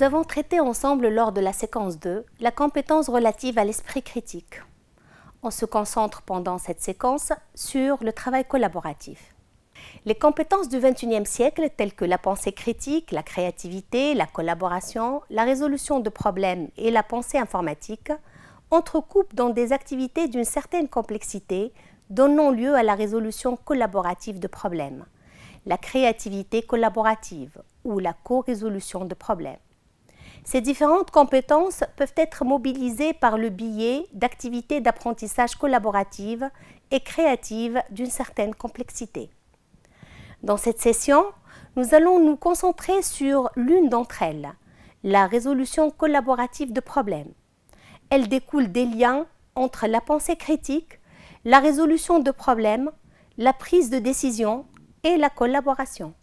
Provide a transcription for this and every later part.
Nous avons traité ensemble lors de la séquence 2 la compétence relative à l'esprit critique. On se concentre pendant cette séquence sur le travail collaboratif. Les compétences du XXIe siècle, telles que la pensée critique, la créativité, la collaboration, la résolution de problèmes et la pensée informatique, entrecoupent dans des activités d'une certaine complexité, donnant lieu à la résolution collaborative de problèmes, la créativité collaborative ou la co-résolution de problèmes. Ces différentes compétences peuvent être mobilisées par le biais d'activités d'apprentissage collaboratives et créatives d'une certaine complexité. Dans cette session, nous allons nous concentrer sur l'une d'entre elles, la résolution collaborative de problèmes. Elle découle des liens entre la pensée critique, la résolution de problèmes, la prise de décision et la collaboration.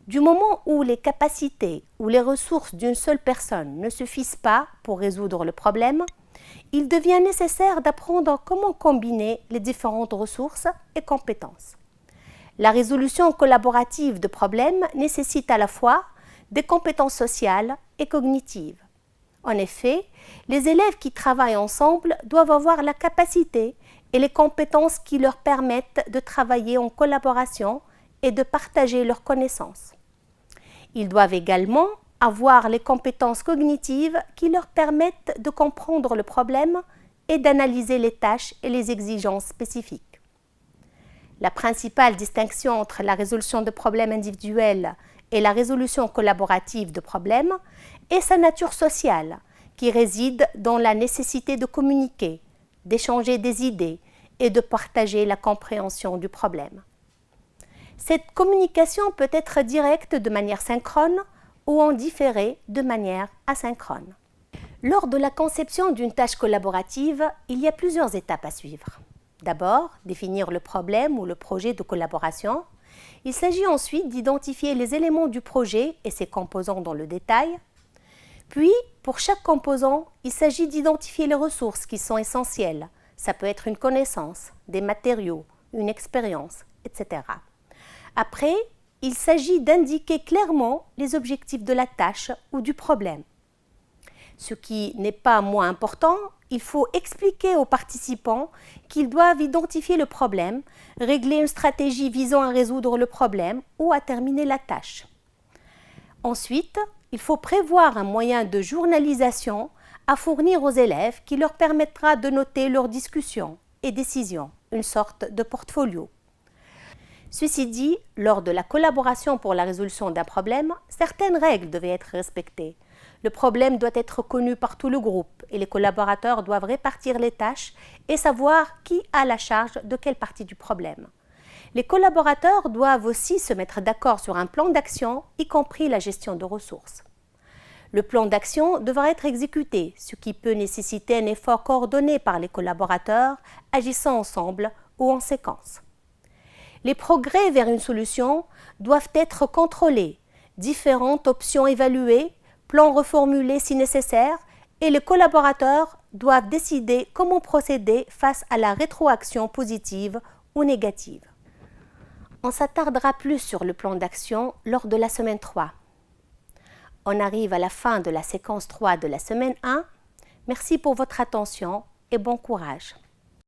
Du moment où les capacités ou les ressources d'une seule personne ne suffisent pas pour résoudre le problème, il devient nécessaire d'apprendre comment combiner les différentes ressources et compétences. La résolution collaborative de problèmes nécessite à la fois des compétences sociales et cognitives. En effet, les élèves qui travaillent ensemble doivent avoir la capacité et les compétences qui leur permettent de travailler en collaboration et de partager leurs connaissances. Ils doivent également avoir les compétences cognitives qui leur permettent de comprendre le problème et d'analyser les tâches et les exigences spécifiques. La principale distinction entre la résolution de problèmes individuels et la résolution collaborative de problèmes est sa nature sociale, qui réside dans la nécessité de communiquer, d'échanger des idées et de partager la compréhension du problème. Cette communication peut être directe de manière synchrone ou en différé de manière asynchrone. Lors de la conception d'une tâche collaborative, il y a plusieurs étapes à suivre. D'abord, définir le problème ou le projet de collaboration. Il s'agit ensuite d'identifier les éléments du projet et ses composants dans le détail. Puis, pour chaque composant, il s'agit d'identifier les ressources qui sont essentielles. Ça peut être une connaissance, des matériaux, une expérience, etc. Après, il s'agit d'indiquer clairement les objectifs de la tâche ou du problème. Ce qui n'est pas moins important, il faut expliquer aux participants qu'ils doivent identifier le problème, régler une stratégie visant à résoudre le problème ou à terminer la tâche. Ensuite, il faut prévoir un moyen de journalisation à fournir aux élèves qui leur permettra de noter leurs discussions et décisions, une sorte de portfolio. Ceci dit, lors de la collaboration pour la résolution d'un problème, certaines règles devaient être respectées. Le problème doit être connu par tout le groupe et les collaborateurs doivent répartir les tâches et savoir qui a la charge de quelle partie du problème. Les collaborateurs doivent aussi se mettre d'accord sur un plan d'action, y compris la gestion de ressources. Le plan d'action devra être exécuté, ce qui peut nécessiter un effort coordonné par les collaborateurs, agissant ensemble ou en séquence. Les progrès vers une solution doivent être contrôlés, différentes options évaluées, plans reformulés si nécessaire, et les collaborateurs doivent décider comment procéder face à la rétroaction positive ou négative. On s'attardera plus sur le plan d'action lors de la semaine 3. On arrive à la fin de la séquence 3 de la semaine 1. Merci pour votre attention et bon courage.